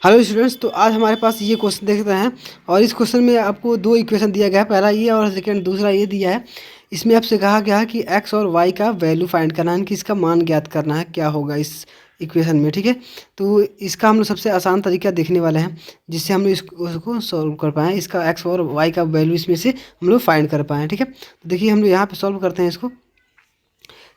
Hello students, तो आज हमारे पास ये क्वेश्चन देखते हैं। और इस क्वेश्चन में आपको दो इक्वेशन दिया गया है, पहला ये और सेकंड दूसरा ये दिया है। इसमें आपसे कहा गया है कि एक्स और वाई का वैल्यू फाइंड करना है, कि इसका मान ज्ञात करना है, क्या होगा इस इक्वेशन में। ठीक है, तो इसका हम लोग सबसे आसान तरीका देखने वाले हैं, जिससे हम लोग इसको सॉल्व कर पाएँ। इसका एक्स और वाई का वैल्यू इसमें से हम लोग फाइंड कर पाएँ। ठीक है, तो देखिए हम लोग यहाँ पर सॉल्व करते हैं इसको।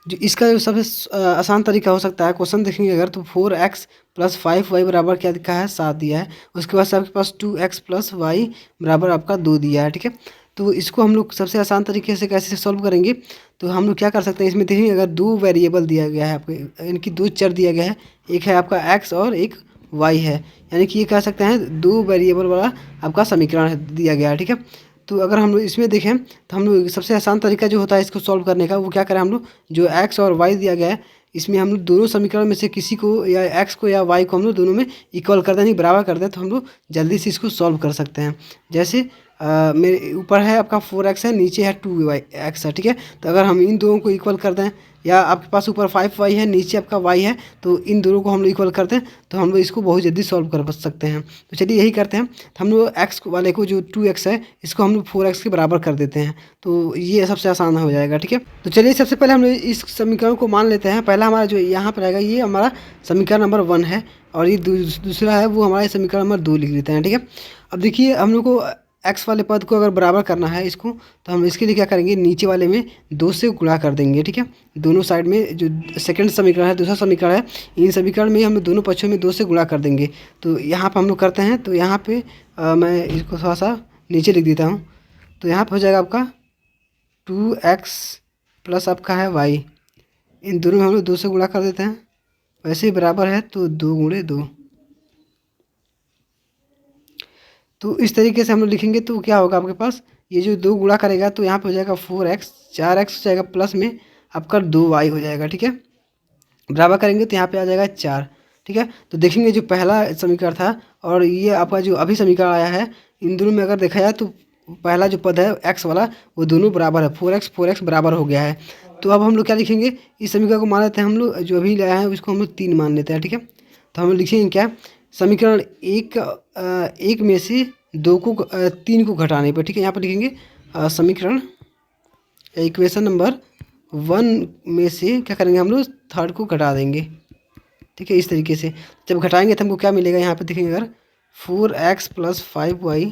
जो इसका जो सबसे आसान तरीका हो सकता है, क्वेश्चन देखेंगे अगर, तो 4x प्लस 5y बराबर क्या दिखा है, 7 दिया है। उसके बाद से आपके पास 2x प्लस वाई बराबर आपका 2 दिया है। ठीक है, तो इसको हम लोग सबसे आसान तरीके से कैसे सॉल्व करेंगे, तो हम लोग क्या कर सकते हैं, इसमें देखेंगे अगर दो वेरिएबल दिया गया है आपको, इनकी दो चर दिया गया है, एक है आपका x और एक y है, यानी कि ये कह सकते हैं दो वेरिएबल वाला आपका समीकरण दिया गया है। ठीक है, तो अगर हम लोग इसमें देखें तो हम लोग सबसे आसान तरीका जो होता है इसको सॉल्व करने का, वो क्या करें, हम लोग जो x और y दिया गया है, इसमें हम लोग दोनों समीकरण में से किसी को, या x को या y को हम लोग दोनों में इक्वल कर दें, बराबर कर दें, तो हम लोग जल्दी से इसको सॉल्व कर सकते हैं। जैसे मेरे ऊपर है आपका 4x है, नीचे है 2x है। ठीक है, तो अगर हम इन दोनों को इक्वल कर दें, या आपके पास ऊपर 5y है, नीचे आपका y है, तो इन दोनों को हम लोग इक्वल करते हैं, तो हम लोग इसको बहुत जल्दी सॉल्व कर सकते हैं। तो चलिए यही करते हैं। तो हम लोग x वाले को, जो 2x है, इसको हम लोग 4x के बराबर कर देते हैं, तो ये सबसे आसान हो जाएगा। ठीक है, तो चलिए सबसे पहले हम लोग इस समीकरण को मान लेते हैं। पहला हमारा जो यहाँ पर आएगा, ये हमारा समीकरण नंबर 1 है, और ये दूसरा है वो हमारा समीकरण नंबर 2 लिख लेते हैं। ठीक है, अब देखिए हम लोग को एक्स वाले पद को अगर बराबर करना है इसको, तो हम इसके लिए क्या करेंगे, नीचे वाले में 2 से गुणा कर देंगे। ठीक है, दोनों साइड में जो सेकंड समीकरण है, दूसरा समीकरण है, इन समीकरण में हम दोनों पक्षों में 2 से गुणा कर देंगे। तो यहाँ पर हम लोग करते हैं, तो यहाँ पे मैं इसको थोड़ा सा नीचे लिख देता हूँ। तो यहाँ पर हो जाएगा आपका 2x प्लस आपका है y, इन दोनों में हम लोग 2 से गुणा कर देते हैं, वैसे ही बराबर है, तो 2 गुणे 2। तो इस तरीके से हम लोग लिखेंगे, तो क्या होगा आपके पास, ये जो 2 गुणा करेगा तो यहाँ पे हो जाएगा 4x, 4x हो जाएगा, प्लस में आपका 2y हो जाएगा। ठीक है, बराबर करेंगे तो यहाँ पे आ जाएगा 4। ठीक है, तो देखेंगे जो पहला समीकरण था और ये आपका जो अभी समीकरण आया है, इन दोनों में अगर देखा जाए तो पहला जो पद है x वाला, वो दोनों बराबर है, 4x बराबर हो गया है। तो अब हम लोग क्या लिखेंगे, इस समीकरण को मान लेते हैं हम लोग, जो अभी लाया है उसको हम लोग 3 मान लेते हैं। ठीक है, तो हम लोग लिखेंगे क्या, समीकरण एक में से 3 को घटाने पर। ठीक है, यहाँ पर लिखेंगे समीकरण इक्वेशन नंबर 1 में से क्या करेंगे, हम लोग थर्ड को घटा देंगे। ठीक है, इस तरीके से जब घटाएंगे तो हमको क्या मिलेगा, यहाँ पे देखेंगे अगर 4x प्लस 5y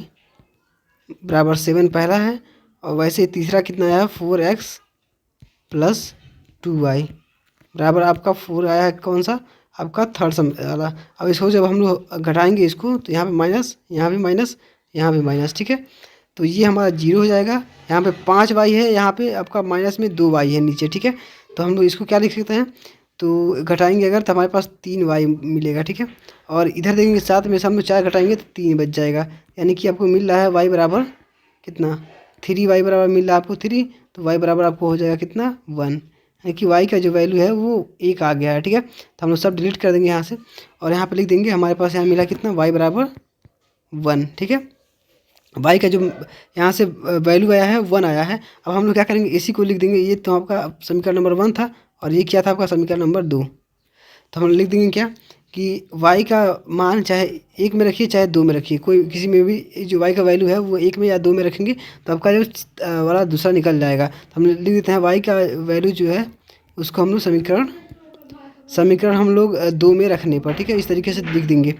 बराबर 7 पहला है, और वैसे तीसरा कितना आया, 4x प्लस 2y बराबर आपका 4 आया है, कौन सा, आपका थर्ड सम वाला। अब इसको जब हम लोग घटाएंगे इसको, तो यहाँ पे माइनस, यहाँ भी माइनस, यहाँ भी माइनस। ठीक है, तो ये हमारा 0 हो जाएगा। यहाँ पे 5y है, यहाँ पे आपका माइनस में 2y है नीचे। ठीक है, तो हम लोग इसको क्या लिख सकते हैं, तो घटाएंगे अगर, तो हमारे पास 3y मिलेगा। ठीक है, और इधर देखेंगे साथ में से हम लोग 4 घटाएंगे तो 3 बच जाएगा, यानी कि आपको मिल रहा है y बराबर कितना, 3y बराबर मिल रहा है आपको 3, तो y बराबर आपको हो जाएगा कितना, 1, यानी कि y का जो वैल्यू है वो 1 आ गया है। ठीक है, तो हम लोग सब डिलीट कर देंगे यहाँ से, और यहाँ पे लिख देंगे हमारे पास यहाँ मिला कितना, y बराबर 1। ठीक है, y का जो यहाँ से वैल्यू आया है 1 आया है। अब हम लोग क्या करेंगे, इसी को लिख देंगे, ये तो आपका समीकरण नंबर 1 था, और ये क्या था आपका समीकरण नंबर 2। तो हम लिख देंगे क्या, कि y का मान चाहे 1 में रखिए चाहे 2 में रखिए, कोई किसी में भी जो y का वैल्यू है वो 1 में या 2 में रखेंगे, तो आपका जो वाला दूसरा निकल जाएगा। तो हम लिख देते हैं y का वैल्यू जो है उसको हम लोग समीकरण हम लोग 2 में रखने पर। ठीक है, इस तरीके से लिख देंगे।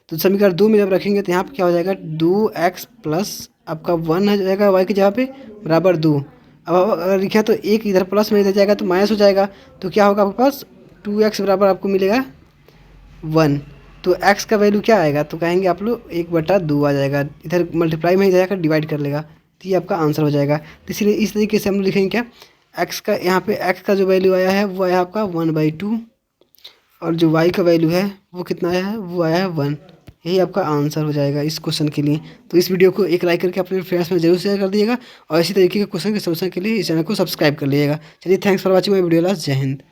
तो समीकरण 2 में जब रखेंगे तो यहाँ पर क्या हो जाएगा, 2x प्लस आपका 1 हो जाएगा y की जगह पे, बराबर 2। अब अगर लिखा तो एक इधर प्लस में इधर जाएगा तो माइनस हो जाएगा, तो क्या होगा आपके पास, 2x बराबर आपको मिलेगा 1। तो x का वैल्यू क्या आएगा, तो कहेंगे आप लोग 1/2 आ जाएगा, इधर मल्टीप्लाई में ही जाएगा, डिवाइड कर लेगा, तो ये आपका आंसर हो जाएगा। तो इसलिए इस तरीके से हम लोग लिखेंगे क्या, x का, यहाँ पे x का जो वैल्यू आया है वो आया आपका 1/2, और जो y का वैल्यू है वो कितना आया है, वो आया है 1। यही आपका आंसर हो जाएगा इस क्वेश्चन के लिए। तो इस वीडियो को एक लाइक करके अपने फ्रेंड्स में जरूर शेयर कर दीजिएगा, और इसी तरीके के क्वेश्चन के सॉल्यूशन के लिए इस चैनल को सब्सक्राइब कर लीजिएगा। चलिए, thanks for watching my video, जय हिंद।